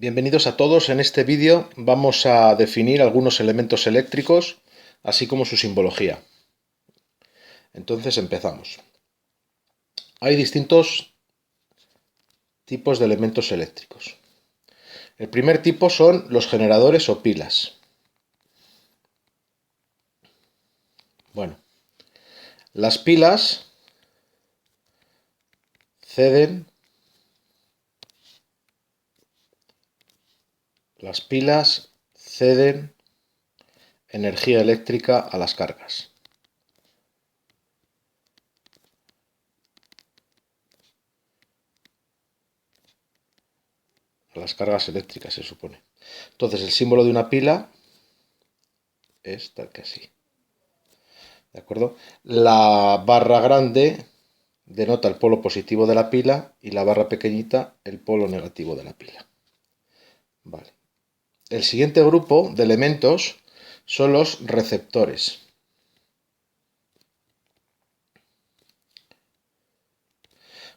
Bienvenidos a todos. En este vídeo vamos a definir algunos elementos eléctricos, así como su simbología. Entonces empezamos. Hay distintos tipos de elementos eléctricos. El primer tipo son los generadores o pilas. Bueno, las pilas ceden energía eléctrica a las cargas. A las cargas eléctricas se supone. Entonces el símbolo de una pila es tal que así. ¿De acuerdo? La barra grande denota el polo positivo de la pila y la barra pequeñita el polo negativo de la pila. Vale. El siguiente grupo de elementos son los receptores.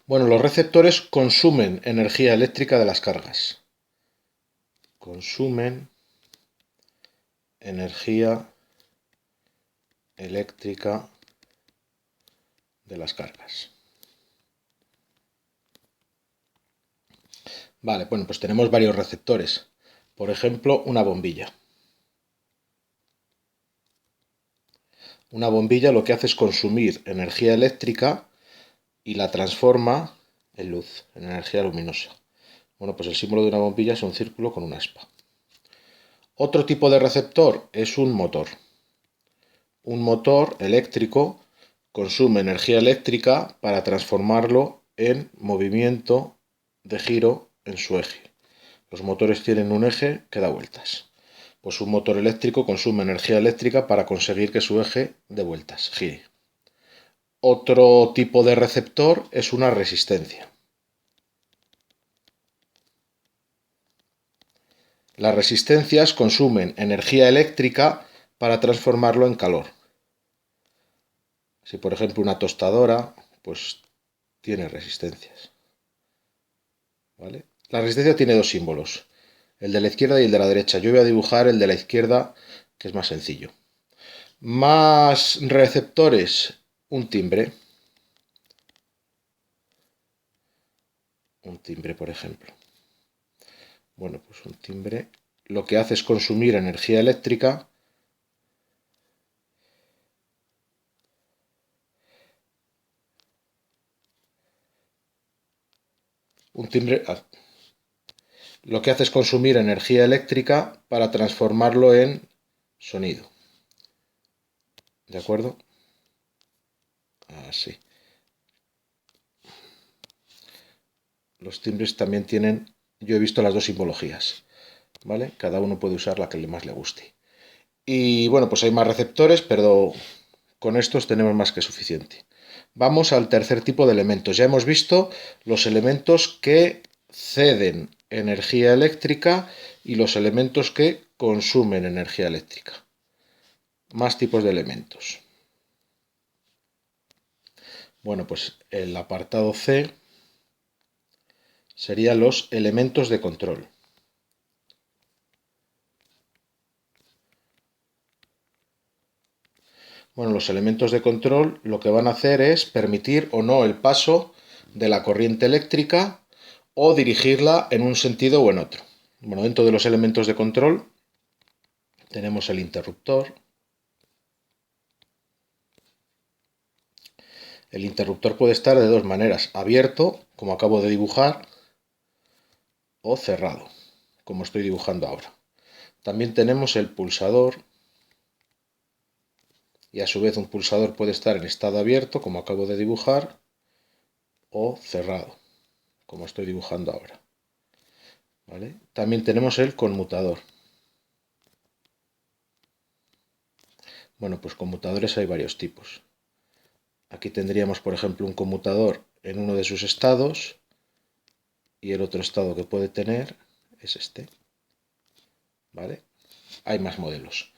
Bueno, los receptores consumen energía eléctrica de las cargas. Consumen energía eléctrica de las cargas. Vale, bueno, pues tenemos varios receptores. Por ejemplo, una bombilla. Una bombilla lo que hace es consumir energía eléctrica y la transforma en luz, en energía luminosa. Bueno, pues el símbolo de una bombilla es un círculo con una aspa. Otro tipo de receptor es un motor. Un motor eléctrico consume energía eléctrica para transformarlo en movimiento de giro en su eje. Los motores tienen un eje que da vueltas. Pues un motor eléctrico consume energía eléctrica para conseguir que su eje dé vueltas, gire. Otro tipo de receptor es una resistencia. Las resistencias consumen energía eléctrica para transformarlo en calor. Si por ejemplo una tostadora, pues tiene resistencias. ¿Vale? La resistencia tiene dos símbolos, el de la izquierda y el de la derecha. Yo voy a dibujar el de la izquierda, que es más sencillo. Más receptores, un timbre. Un timbre, por ejemplo. Bueno, pues un timbre lo que hace es consumir energía eléctrica lo que hace es consumir energía eléctrica para transformarlo en sonido. ¿De acuerdo? Así. Los timbres también tienen, yo he visto las dos simbologías, ¿vale? Cada uno puede usar la que más le guste. Y bueno, pues hay más receptores, pero con estos tenemos más que suficiente. Vamos al tercer tipo de elementos. Ya hemos visto los elementos que ceden energía eléctrica y los elementos que consumen energía eléctrica. Más tipos de elementos. Bueno, pues el apartado C serían los elementos de control. Bueno, los elementos de control lo que van a hacer es permitir o no el paso de la corriente eléctrica o dirigirla en un sentido o en otro. Bueno, dentro de los elementos de control tenemos el interruptor. El interruptor puede estar de dos maneras, abierto, como acabo de dibujar, o cerrado, como estoy dibujando ahora. También tenemos el pulsador, y a su vez un pulsador puede estar en estado abierto, como acabo de dibujar, o cerrado, como estoy dibujando ahora. ¿Vale? También tenemos el conmutador. Bueno, pues conmutadores hay varios tipos. Aquí tendríamos, por ejemplo, un conmutador en uno de sus estados y el otro estado que puede tener es este. ¿Vale? Hay más modelos.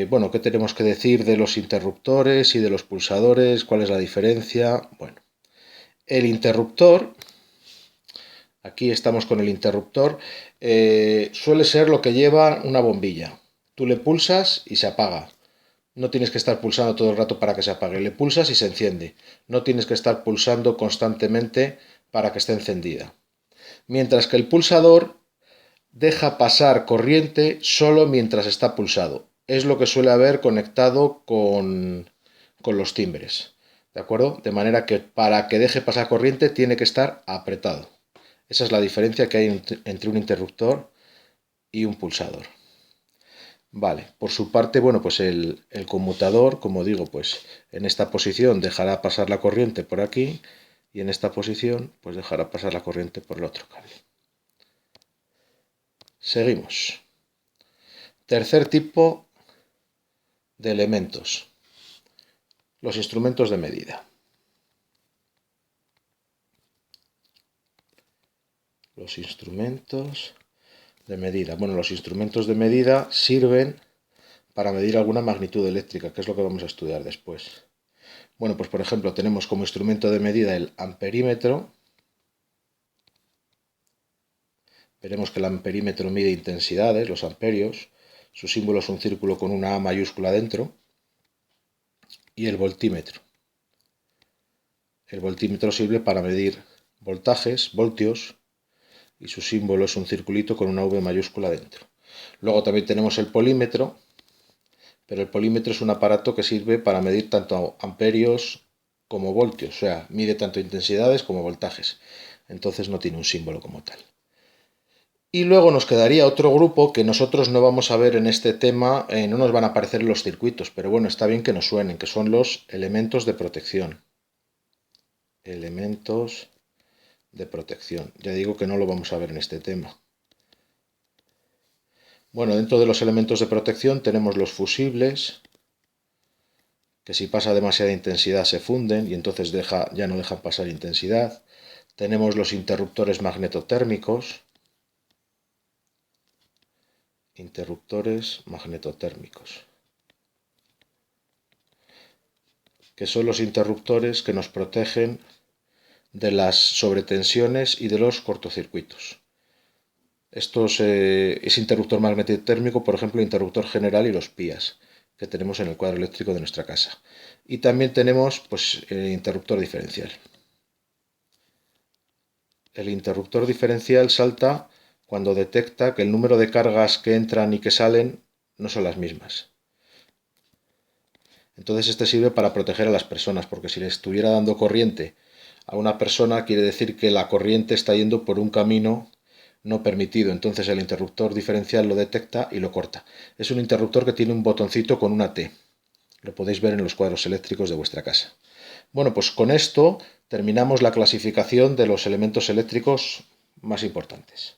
Bueno, ¿qué tenemos que decir de los interruptores y de los pulsadores? ¿Cuál es la diferencia? Bueno, el interruptor, Aquí estamos con el interruptor. Suele ser lo que lleva una bombilla. Tú le pulsas y se apaga. No tienes que estar pulsando todo el rato para que se apague. Le pulsas y se enciende. No tienes que estar pulsando constantemente para que esté encendida. Mientras que el pulsador deja pasar corriente solo mientras está pulsado. Es lo que suele haber conectado con los timbres. ¿De acuerdo? De manera que para que deje pasar corriente tiene que estar apretado. Esa es la diferencia que hay entre un interruptor y un pulsador. Vale, por su parte, bueno, pues el conmutador, como digo, pues en esta posición dejará pasar la corriente por aquí y en esta posición pues dejará pasar la corriente por el otro cable. Seguimos. Tercer tipo de elementos. Los instrumentos de medida. Los instrumentos de medida. Bueno, los instrumentos de medida sirven para medir alguna magnitud eléctrica, que es lo que vamos a estudiar después. Bueno, pues por ejemplo tenemos como instrumento de medida el amperímetro. Veremos que el amperímetro mide intensidades, los amperios. Su símbolo es un círculo con una A mayúscula dentro. Y el voltímetro. El voltímetro sirve para medir voltajes, voltios, y su símbolo es un circulito con una V mayúscula dentro. Luego también tenemos el polímetro, pero el polímetro es un aparato que sirve para medir tanto amperios como voltios, o sea, mide tanto intensidades como voltajes. Entonces no tiene un símbolo como tal. Y luego nos quedaría otro grupo que nosotros no vamos a ver en este tema, no nos van a aparecer en los circuitos, pero bueno, está bien que nos suenen, que son los elementos de protección. Elementos de protección. Ya digo que no lo vamos a ver en este tema. Bueno, dentro de los elementos de protección tenemos los fusibles, que si pasa demasiada intensidad se funden y entonces ya no dejan pasar intensidad. Tenemos los interruptores magnetotérmicos. Interruptores magnetotérmicos, que son los interruptores que nos protegen de las sobretensiones y de los cortocircuitos. Ese interruptor magnetotérmico, por ejemplo, el interruptor general y los PIAs que tenemos en el cuadro eléctrico de nuestra casa. Y también tenemos pues, el interruptor diferencial. El interruptor diferencial salta cuando detecta que el número de cargas que entran y que salen no son las mismas. Entonces este sirve para proteger a las personas, porque si le estuviera dando corriente a una persona quiere decir que la corriente está yendo por un camino no permitido. Entonces el interruptor diferencial lo detecta y lo corta. Es un interruptor que tiene un botoncito con una T. Lo podéis ver en los cuadros eléctricos de vuestra casa. Bueno, pues con esto terminamos la clasificación de los elementos eléctricos más importantes.